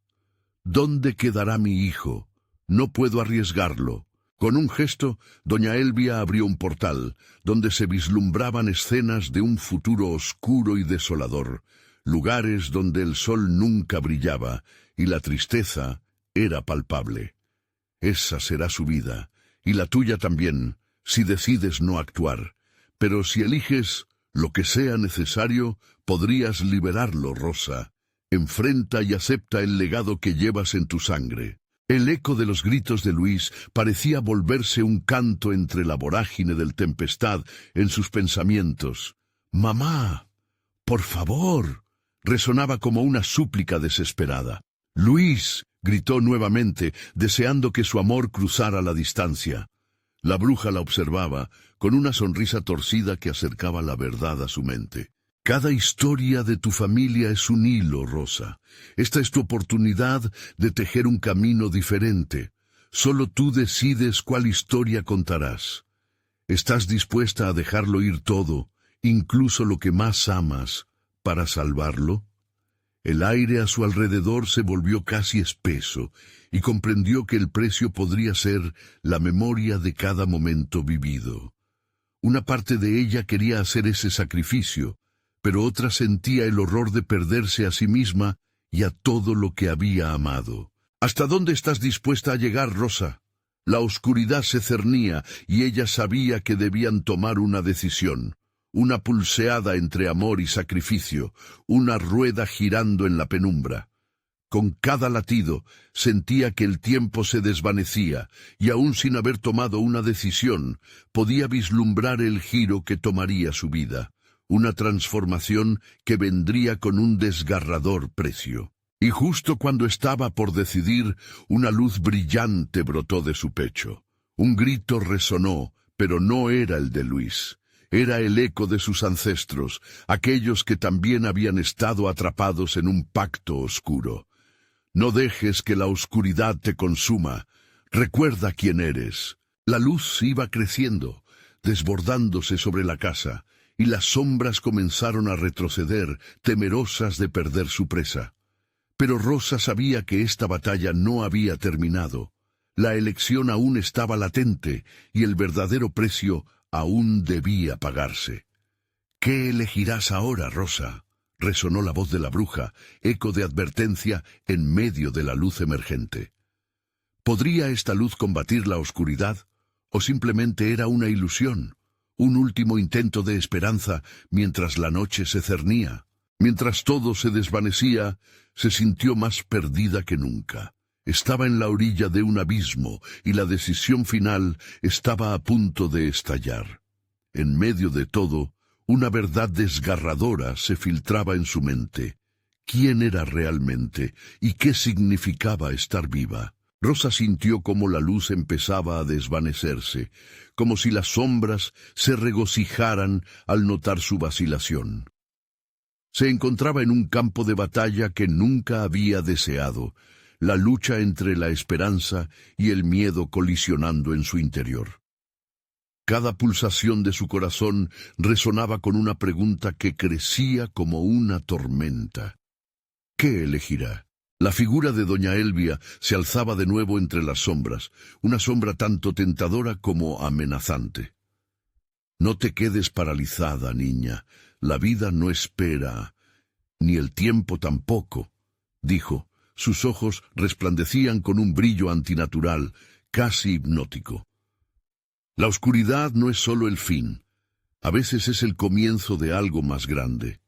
«¿Dónde quedará mi hijo? No puedo arriesgarlo». Con un gesto, doña Elvia abrió un portal, donde se vislumbraban escenas de un futuro oscuro y desolador, lugares donde el sol nunca brillaba y la tristeza era palpable. Esa será su vida, y la tuya también, si decides no actuar. Pero si eliges lo que sea necesario, podrías liberarlo, Rosa. Enfrenta y acepta el legado que llevas en tu sangre. El eco de los gritos de Luis parecía volverse un canto entre la vorágine del tempestad en sus pensamientos. «¡Mamá! ¡Por favor!», resonaba como una súplica desesperada. «¡Luis!», gritó nuevamente, deseando que su amor cruzara la distancia. La bruja la observaba, con una sonrisa torcida que acercaba la verdad a su mente. «Cada historia de tu familia es un hilo, Rosa. Esta es tu oportunidad de tejer un camino diferente. Solo tú decides cuál historia contarás. ¿Estás dispuesta a dejarlo ir todo, incluso lo que más amas, para salvarlo?» El aire a su alrededor se volvió casi espeso, y comprendió que el precio podría ser la memoria de cada momento vivido. Una parte de ella quería hacer ese sacrificio, pero otra sentía el horror de perderse a sí misma y a todo lo que había amado. «¿Hasta dónde estás dispuesta a llegar, Rosa?». La oscuridad se cernía y ella sabía que debían tomar una decisión. Una pulseada entre amor y sacrificio, una rueda girando en la penumbra. Con cada latido sentía que el tiempo se desvanecía y aún sin haber tomado una decisión, podía vislumbrar el giro que tomaría su vida. Una transformación que vendría con un desgarrador precio. Y justo cuando estaba por decidir, una luz brillante brotó de su pecho. Un grito resonó, pero no era el de Luis. Era el eco de sus ancestros, aquellos que también habían estado atrapados en un pacto oscuro. «No dejes que la oscuridad te consuma. Recuerda quién eres». La luz iba creciendo, desbordándose sobre la casa, y las sombras comenzaron a retroceder, temerosas de perder su presa. Pero Rosa sabía que esta batalla no había terminado. La elección aún estaba latente, y el verdadero precio aún debía pagarse. «¿Qué elegirás ahora, Rosa?», resonó la voz de la bruja, eco de advertencia en medio de la luz emergente. ¿Podría esta luz combatir la oscuridad? ¿O simplemente era una ilusión? Un último intento de esperanza mientras la noche se cernía. Mientras todo se desvanecía, se sintió más perdida que nunca. Estaba en la orilla de un abismo y la decisión final estaba a punto de estallar. En medio de todo, una verdad desgarradora se filtraba en su mente. ¿Quién era realmente y qué significaba estar viva? Rosa sintió cómo la luz empezaba a desvanecerse, como si las sombras se regocijaran al notar su vacilación. Se encontraba en un campo de batalla que nunca había deseado, la lucha entre la esperanza y el miedo colisionando en su interior. Cada pulsación de su corazón resonaba con una pregunta que crecía como una tormenta. ¿Qué elegirá? La figura de doña Elvia se alzaba de nuevo entre las sombras, una sombra tanto tentadora como amenazante. No te quedes paralizada, niña. La vida no espera, ni el tiempo tampoco, dijo. Sus ojos resplandecían con un brillo antinatural, casi hipnótico. La oscuridad no es solo el fin. A veces es el comienzo de algo más grande.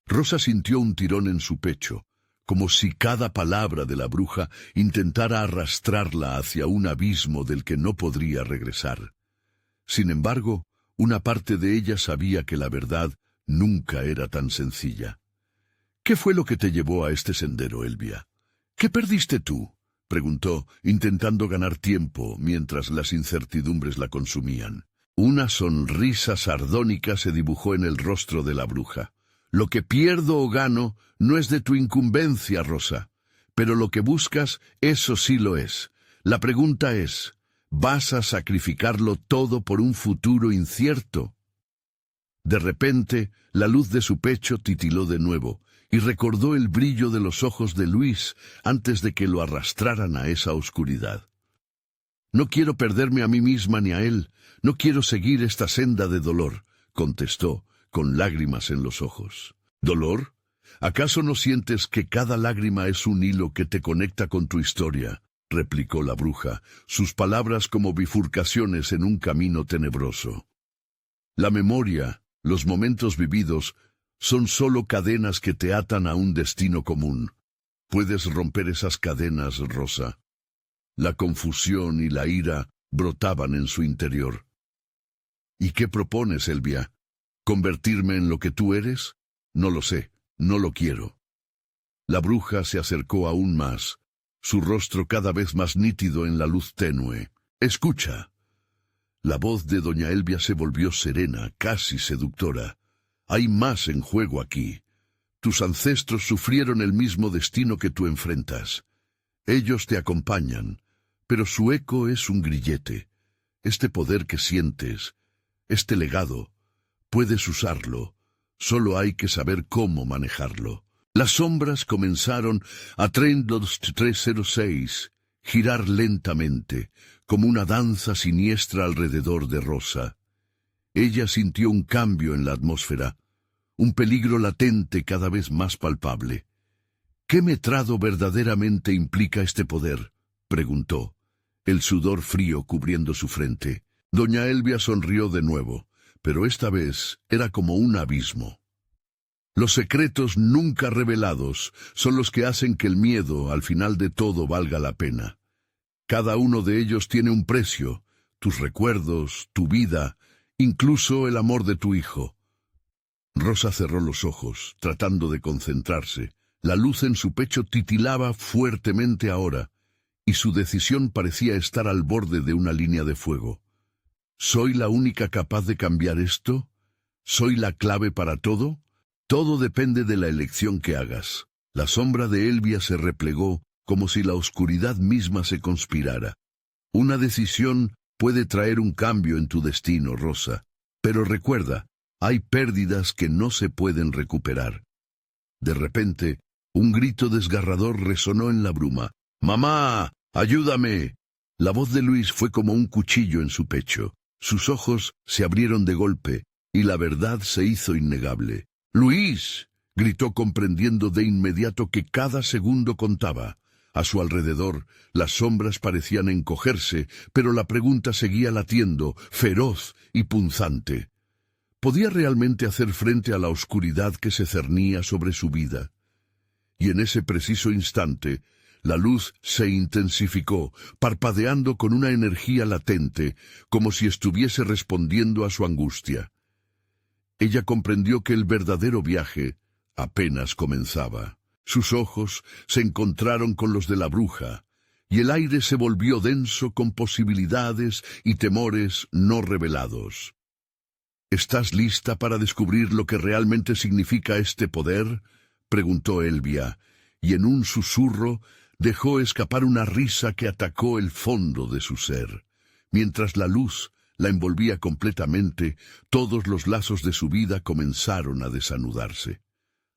Rosa sintió un tirón en su pecho, como si cada palabra de la bruja intentara arrastrarla hacia un abismo del que no podría regresar. Sin embargo, una parte de ella sabía que la verdad nunca era tan sencilla. ¿Qué fue lo que te llevó a este sendero, Elvia? ¿Qué perdiste tú?, preguntó, intentando ganar tiempo mientras las incertidumbres la consumían. Una sonrisa sardónica se dibujó en el rostro de la bruja. Lo que pierdo o gano no es de tu incumbencia, Rosa, pero lo que buscas, eso sí lo es. La pregunta es, ¿vas a sacrificarlo todo por un futuro incierto? De repente, la luz de su pecho titiló de nuevo, y recordó el brillo de los ojos de Luis antes de que lo arrastraran a esa oscuridad. No quiero perderme a mí misma ni a él, no quiero seguir esta senda de dolor, contestó, con lágrimas en los ojos. ¿Dolor? ¿Acaso no sientes que cada lágrima es un hilo que te conecta con tu historia?, replicó la bruja, sus palabras como bifurcaciones en un camino tenebroso. La memoria, los momentos vividos, son solo cadenas que te atan a un destino común. Puedes romper esas cadenas, Rosa. La confusión y la ira brotaban en su interior. ¿Y qué propones, Elvia? ¿Convertirme en lo que tú eres? No lo sé, no lo quiero. La bruja se acercó aún más, su rostro cada vez más nítido en la luz tenue. «Escucha». La voz de doña Elvia se volvió serena, casi seductora. «Hay más en juego aquí. Tus ancestros sufrieron el mismo destino que tú enfrentas. Ellos te acompañan, pero su eco es un grillete. Este poder que sientes, este legado, puedes usarlo. Solo hay que saber cómo manejarlo». Las sombras comenzaron a 306, girar lentamente, como una danza siniestra alrededor de Rosa. Ella sintió un cambio en la atmósfera, un peligro latente cada vez más palpable. ¿Qué metrado verdaderamente implica este poder?, preguntó, el sudor frío cubriendo su frente. Doña Elvia sonrió de nuevo, pero esta vez era como un abismo. Los secretos nunca revelados son los que hacen que el miedo, al final de todo, valga la pena. Cada uno de ellos tiene un precio, tus recuerdos, tu vida, incluso el amor de tu hijo. Rosa cerró los ojos, tratando de concentrarse. La luz en su pecho titilaba fuertemente ahora, y su decisión parecía estar al borde de una línea de fuego. ¿Soy la única capaz de cambiar esto? ¿Soy la clave para todo? Todo depende de la elección que hagas. La sombra de Elvia se replegó como si la oscuridad misma se conspirara. Una decisión puede traer un cambio en tu destino, Rosa. Pero recuerda, hay pérdidas que no se pueden recuperar. De repente, un grito desgarrador resonó en la bruma. «¡Mamá! ¡Ayúdame!». La voz de Luis fue como un cuchillo en su pecho. Sus ojos se abrieron de golpe, y la verdad se hizo innegable. «¡Luis!», gritó, comprendiendo de inmediato que cada segundo contaba. A su alrededor, las sombras parecían encogerse, pero la pregunta seguía latiendo, feroz y punzante. ¿Podía realmente hacer frente a la oscuridad que se cernía sobre su vida? Y en ese preciso instante, la luz se intensificó, parpadeando con una energía latente, como si estuviese respondiendo a su angustia. Ella comprendió que el verdadero viaje apenas comenzaba. Sus ojos se encontraron con los de la bruja, y el aire se volvió denso con posibilidades y temores no revelados. «¿Estás lista para descubrir lo que realmente significa este poder?», preguntó Elvia, y en un susurro dejó escapar una risa que atacó el fondo de su ser. Mientras la luz la envolvía completamente, todos los lazos de su vida comenzaron a desanudarse.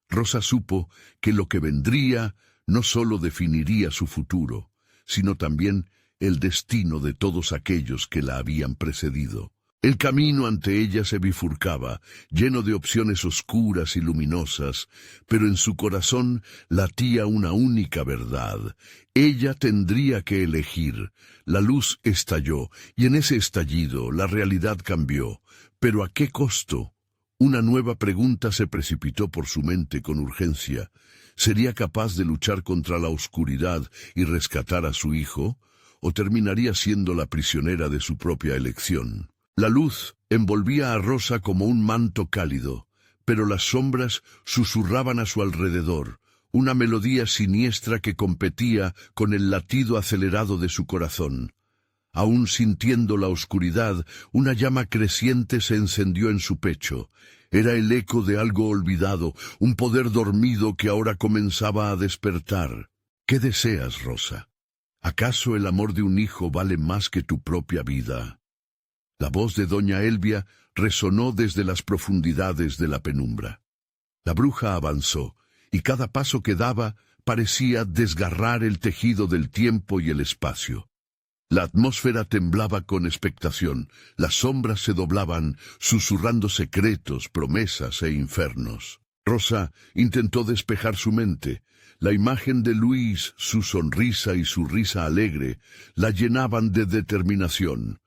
Rosa supo que lo que vendría no solo definiría su futuro, sino también el destino de todos aquellos que la habían precedido. El camino ante ella se bifurcaba, lleno de opciones oscuras y luminosas, pero en su corazón latía una única verdad. Ella tendría que elegir. La luz estalló, y en ese estallido la realidad cambió. ¿Pero a qué costo? Una nueva pregunta se precipitó por su mente con urgencia. ¿Sería capaz de luchar contra la oscuridad y rescatar a su hijo? ¿O terminaría siendo la prisionera de su propia elección? La luz envolvía a Rosa como un manto cálido, pero las sombras susurraban a su alrededor, una melodía siniestra que competía con el latido acelerado de su corazón. Aún sintiendo la oscuridad, una llama creciente se encendió en su pecho. Era el eco de algo olvidado, un poder dormido que ahora comenzaba a despertar. ¿Qué deseas, Rosa? ¿Acaso el amor de un hijo vale más que tu propia vida? La voz de doña Elvia resonó desde las profundidades de la penumbra. La bruja avanzó, y cada paso que daba parecía desgarrar el tejido del tiempo y el espacio. La atmósfera temblaba con expectación, las sombras se doblaban, susurrando secretos, promesas e infernos. Rosa intentó despejar su mente. La imagen de Luis, su sonrisa y su risa alegre, la llenaban de determinación.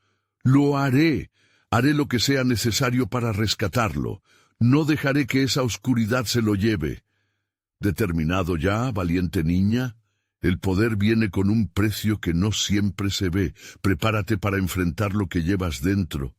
«Lo haré. Haré lo que sea necesario para rescatarlo. No dejaré que esa oscuridad se lo lleve». ¿Determinado ya, valiente niña? El poder viene con un precio que no siempre se ve. Prepárate para enfrentar lo que llevas dentro.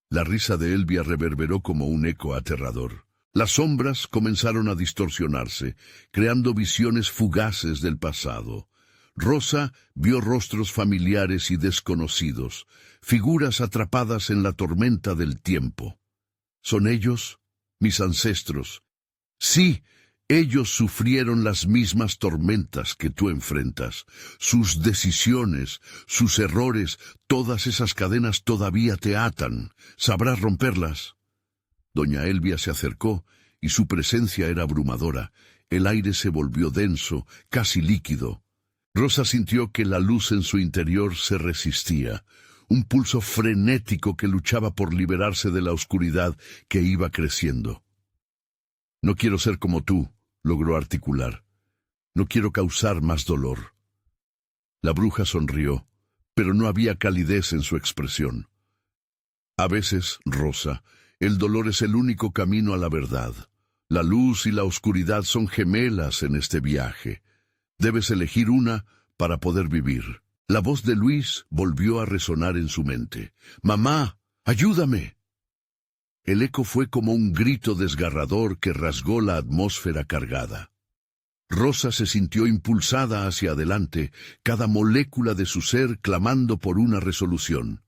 La risa de Elvia reverberó como un eco aterrador. Las sombras comenzaron a distorsionarse, creando visiones fugaces del pasado. Rosa vio rostros familiares y desconocidos, figuras atrapadas en la tormenta del tiempo. ¿Son ellos? Mis ancestros. Sí, ellos sufrieron las mismas tormentas que tú enfrentas. Sus decisiones, sus errores, todas esas cadenas todavía te atan. ¿Sabrás romperlas? Doña Elvia se acercó, y su presencia era abrumadora. El aire se volvió denso, casi líquido. Rosa sintió que la luz en su interior se resistía, un pulso frenético que luchaba por liberarse de la oscuridad que iba creciendo. «No quiero ser como tú», logró articular. «No quiero causar más dolor». La bruja sonrió, pero no había calidez en su expresión. «A veces, Rosa, el dolor es el único camino a la verdad. La luz y la oscuridad son gemelas en este viaje. Debes elegir una para poder vivir». La voz de Luis volvió a resonar en su mente. «¡Mamá, ayúdame!». El eco fue como un grito desgarrador que rasgó la atmósfera cargada. Rosa se sintió impulsada hacia adelante, cada molécula de su ser clamando por una resolución.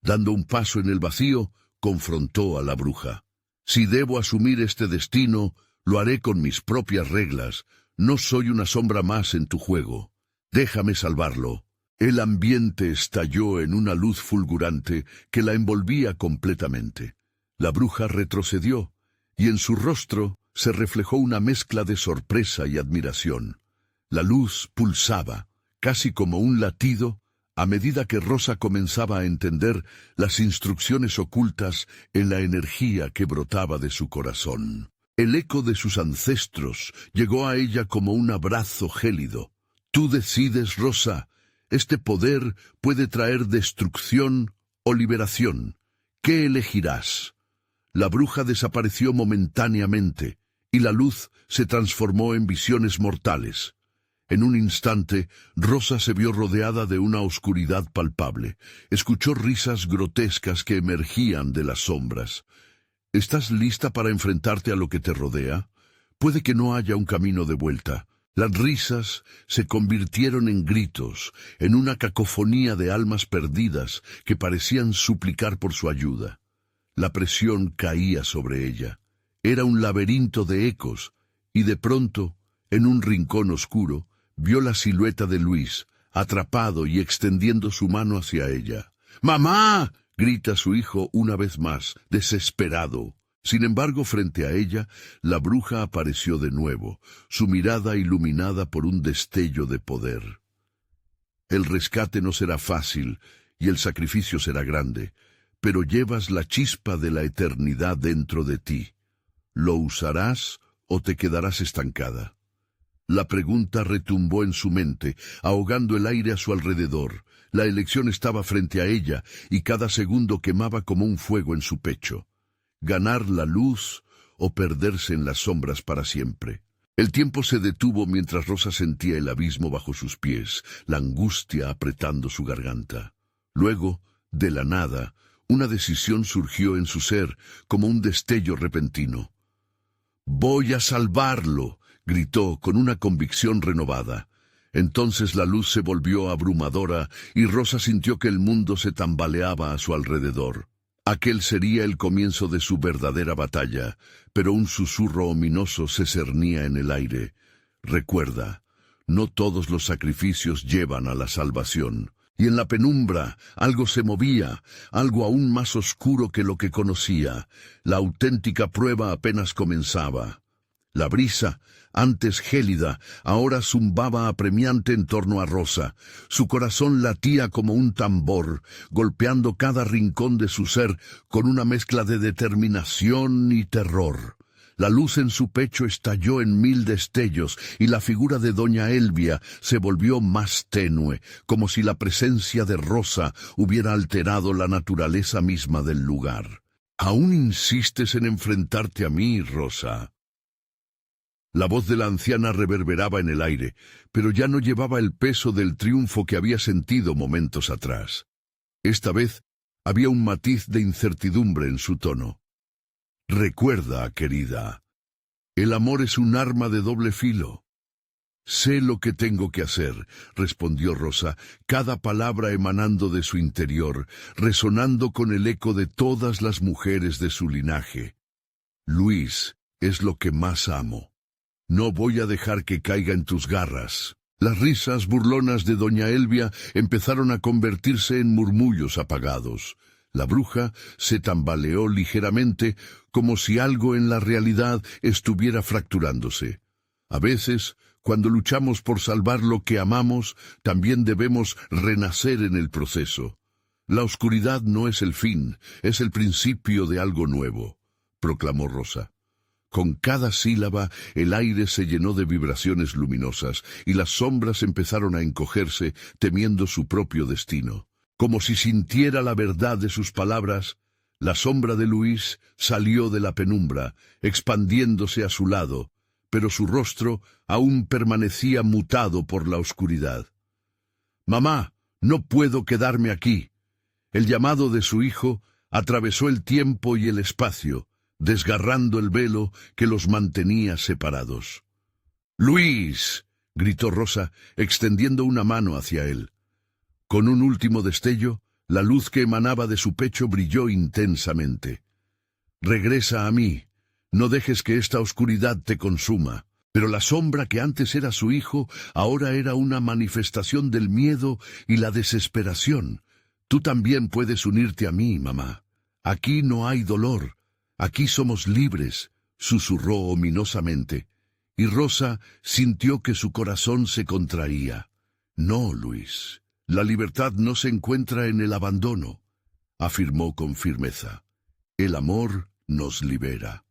Dando un paso en el vacío, confrontó a la bruja. «Si debo asumir este destino, lo haré con mis propias reglas. No soy una sombra más en tu juego. Déjame salvarlo». El ambiente estalló en una luz fulgurante que la envolvía completamente. La bruja retrocedió, y en su rostro se reflejó una mezcla de sorpresa y admiración. La luz pulsaba, casi como un latido, a medida que Rosa comenzaba a entender las instrucciones ocultas en la energía que brotaba de su corazón. El eco de sus ancestros llegó a ella como un abrazo gélido. «Tú decides, Rosa. Este poder puede traer destrucción o liberación. ¿Qué elegirás?». La bruja desapareció momentáneamente, y la luz se transformó en visiones mortales. En un instante, Rosa se vio rodeada de una oscuridad palpable. Escuchó risas grotescas que emergían de las sombras. ¿Estás lista para enfrentarte a lo que te rodea? Puede que no haya un camino de vuelta. Las risas se convirtieron en gritos, en una cacofonía de almas perdidas que parecían suplicar por su ayuda. La presión caía sobre ella. Era un laberinto de ecos, y de pronto, en un rincón oscuro, vio la silueta de Luis, atrapado y extendiendo su mano hacia ella. «¡Mamá!», grita su hijo una vez más, desesperado. Sin embargo, frente a ella, la bruja apareció de nuevo, su mirada iluminada por un destello de poder. «El rescate no será fácil, y el sacrificio será grande, pero llevas la chispa de la eternidad dentro de ti. ¿Lo usarás o te quedarás estancada? La pregunta retumbó en su mente, ahogando el aire a su alrededor. La elección estaba frente a ella, y cada segundo quemaba como un fuego en su pecho. Ganar la luz o perderse en las sombras para siempre. El tiempo se detuvo mientras Rosa sentía el abismo bajo sus pies, la angustia apretando su garganta. Luego, de la nada, una decisión surgió en su ser, como un destello repentino. «Voy a salvarlo», gritó con una convicción renovada. Entonces la luz se volvió abrumadora y Rosa sintió que el mundo se tambaleaba a su alrededor. Aquel sería el comienzo de su verdadera batalla, pero un susurro ominoso se cernía en el aire. «Recuerda, no todos los sacrificios llevan a la salvación». Y en la penumbra algo se movía, algo aún más oscuro que lo que conocía. La auténtica prueba apenas comenzaba. La brisa, antes gélida, ahora zumbaba apremiante en torno a Rosa. Su corazón latía como un tambor, golpeando cada rincón de su ser con una mezcla de determinación y terror. La luz en su pecho estalló en 1000 destellos y la figura de doña Elvia se volvió más tenue, como si la presencia de Rosa hubiera alterado la naturaleza misma del lugar. «¿Aún insistes en enfrentarte a mí, Rosa?» La voz de la anciana reverberaba en el aire, pero ya no llevaba el peso del triunfo que había sentido momentos atrás. Esta vez había un matiz de incertidumbre en su tono. «Recuerda, querida, el amor es un arma de doble filo». «Sé lo que tengo que hacer», respondió Rosa, cada palabra emanando de su interior, resonando con el eco de todas las mujeres de su linaje. «Luis es lo que más amo. No voy a dejar que caiga en tus garras». Las risas burlonas de doña Elvia empezaron a convertirse en murmullos apagados. La bruja se tambaleó ligeramente, como si algo en la realidad estuviera fracturándose. A veces, cuando luchamos por salvar lo que amamos, también debemos renacer en el proceso. La oscuridad no es el fin, es el principio de algo nuevo, proclamó Rosa. Con cada sílaba, el aire se llenó de vibraciones luminosas, y las sombras empezaron a encogerse, temiendo su propio destino. Como si sintiera la verdad de sus palabras, la sombra de Luis salió de la penumbra, expandiéndose a su lado, pero su rostro aún permanecía mutado por la oscuridad. «Mamá, no puedo quedarme aquí». El llamado de su hijo atravesó el tiempo y el espacio, desgarrando el velo que los mantenía separados. «¡Luis!», gritó Rosa, extendiendo una mano hacia él. Con un último destello, la luz que emanaba de su pecho brilló intensamente. «Regresa a mí, no dejes que esta oscuridad te consuma». Pero la sombra que antes era su hijo, ahora era una manifestación del miedo y la desesperación. «Tú también puedes unirte a mí, mamá. Aquí no hay dolor, aquí somos libres», susurró ominosamente, y Rosa sintió que su corazón se contraía. «No, Luis. La libertad no se encuentra en el abandono», afirmó con firmeza. «El amor nos libera».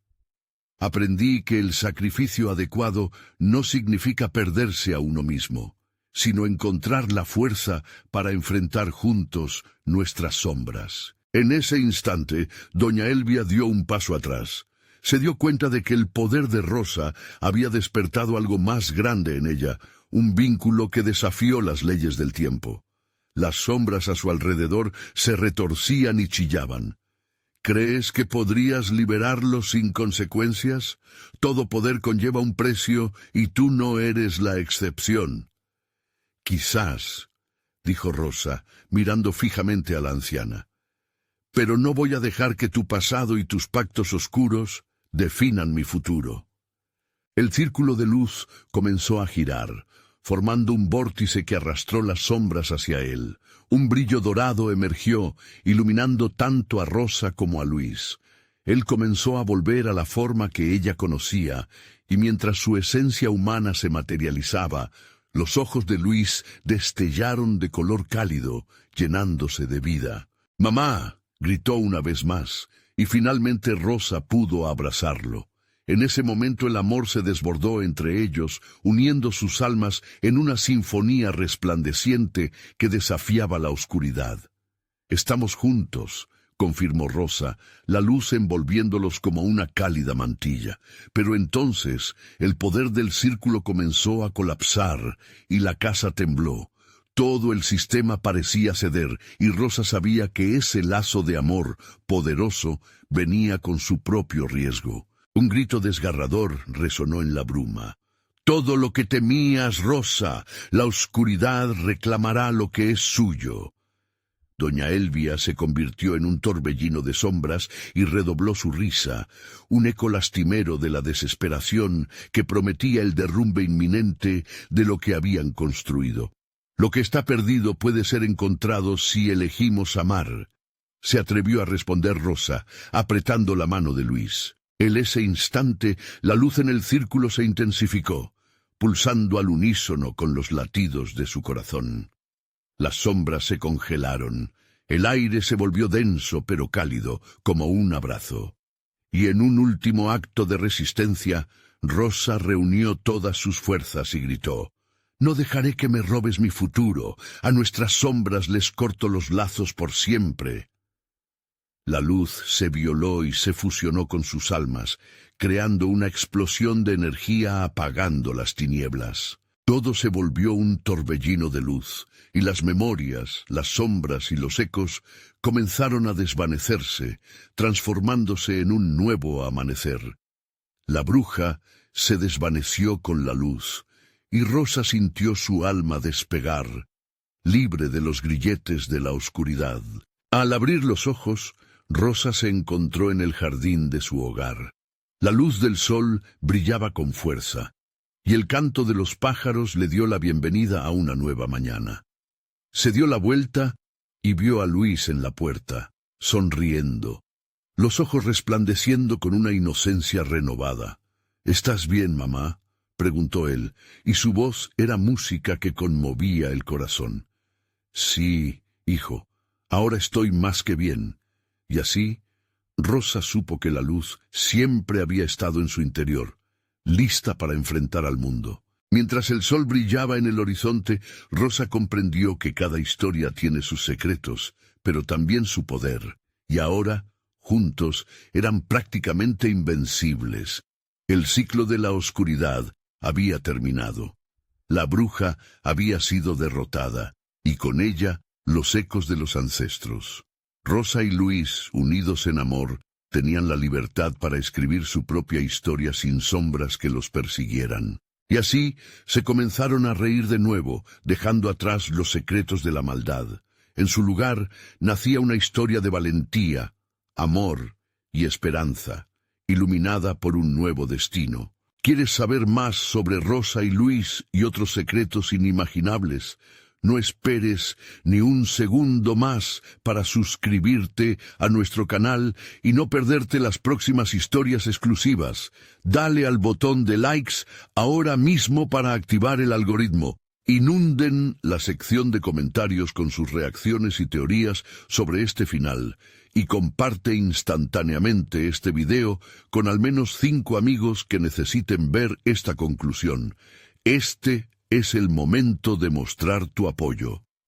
Aprendí que el sacrificio adecuado no significa perderse a uno mismo, sino encontrar la fuerza para enfrentar juntos nuestras sombras. En ese instante, doña Elvia dio un paso atrás. Se dio cuenta de que el poder de Rosa había despertado algo más grande en ella, un vínculo que desafió las leyes del tiempo. Las sombras a su alrededor se retorcían y chillaban. «¿Crees que podrías liberarlo sin consecuencias? Todo poder conlleva un precio y tú no eres la excepción». «Quizás», dijo Rosa, mirando fijamente a la anciana. «Pero no voy a dejar que tu pasado y tus pactos oscuros definan mi futuro». El círculo de luz comenzó a girar, formando un vórtice que arrastró las sombras hacia él. Un brillo dorado emergió, iluminando tanto a Rosa como a Luis. Él comenzó a volver a la forma que ella conocía, y mientras su esencia humana se materializaba, los ojos de Luis destellaron de color cálido, llenándose de vida. «¡Mamá!», Gritó una vez más, y finalmente Rosa pudo abrazarlo. En ese momento el amor se desbordó entre ellos, uniendo sus almas en una sinfonía resplandeciente que desafiaba la oscuridad. «Estamos juntos», confirmó Rosa, la luz envolviéndolos como una cálida mantilla. Pero entonces el poder del círculo comenzó a colapsar y la casa tembló. Todo el sistema parecía ceder y Rosa sabía que ese lazo de amor poderoso venía con su propio riesgo. Un grito desgarrador resonó en la bruma. «Todo lo que temías, Rosa, la oscuridad reclamará lo que es suyo». Doña Elvia se convirtió en un torbellino de sombras y redobló su risa, un eco lastimero de la desesperación que prometía el derrumbe inminente de lo que habían construido. «Lo que está perdido puede ser encontrado si elegimos amar», se atrevió a responder Rosa, apretando la mano de Luis. En ese instante, la luz en el círculo se intensificó, pulsando al unísono con los latidos de su corazón. Las sombras se congelaron, el aire se volvió denso pero cálido, como un abrazo. Y en un último acto de resistencia, Rosa reunió todas sus fuerzas y gritó: «No dejaré que me robes mi futuro, a nuestras sombras les corto los lazos por siempre». La luz se violó y se fusionó con sus almas, creando una explosión de energía apagando las tinieblas. Todo se volvió un torbellino de luz, y las memorias, las sombras y los ecos comenzaron a desvanecerse, transformándose en un nuevo amanecer. La bruja se desvaneció con la luz, y Rosa sintió su alma despegar, libre de los grilletes de la oscuridad. Al abrir los ojos, Rosa se encontró en el jardín de su hogar. La luz del sol brillaba con fuerza, y el canto de los pájaros le dio la bienvenida a una nueva mañana. Se dio la vuelta y vio a Luis en la puerta, sonriendo, los ojos resplandeciendo con una inocencia renovada. «¿Estás bien, mamá?», preguntó él, y su voz era música que conmovía el corazón. «Sí, hijo, ahora estoy más que bien». Y así, Rosa supo que la luz siempre había estado en su interior, lista para enfrentar al mundo. Mientras el sol brillaba en el horizonte, Rosa comprendió que cada historia tiene sus secretos, pero también su poder, y ahora, juntos, eran prácticamente invencibles. El ciclo de la oscuridad había terminado. La bruja había sido derrotada, y con ella los ecos de los ancestros. Rosa y Luis, unidos en amor, tenían la libertad para escribir su propia historia sin sombras que los persiguieran. Y así se comenzaron a reír de nuevo, dejando atrás los secretos de la maldad. En su lugar nacía una historia de valentía, amor y esperanza, iluminada por un nuevo destino. ¿Quieres saber más sobre Rosa y Luis y otros secretos inimaginables? No esperes ni un segundo más para suscribirte a nuestro canal y no perderte las próximas historias exclusivas. Dale al botón de likes ahora mismo para activar el algoritmo. Inunden la sección de comentarios con sus reacciones y teorías sobre este final. Y comparte instantáneamente este video con al menos 5 amigos que necesiten ver esta conclusión. Este es el momento de mostrar tu apoyo.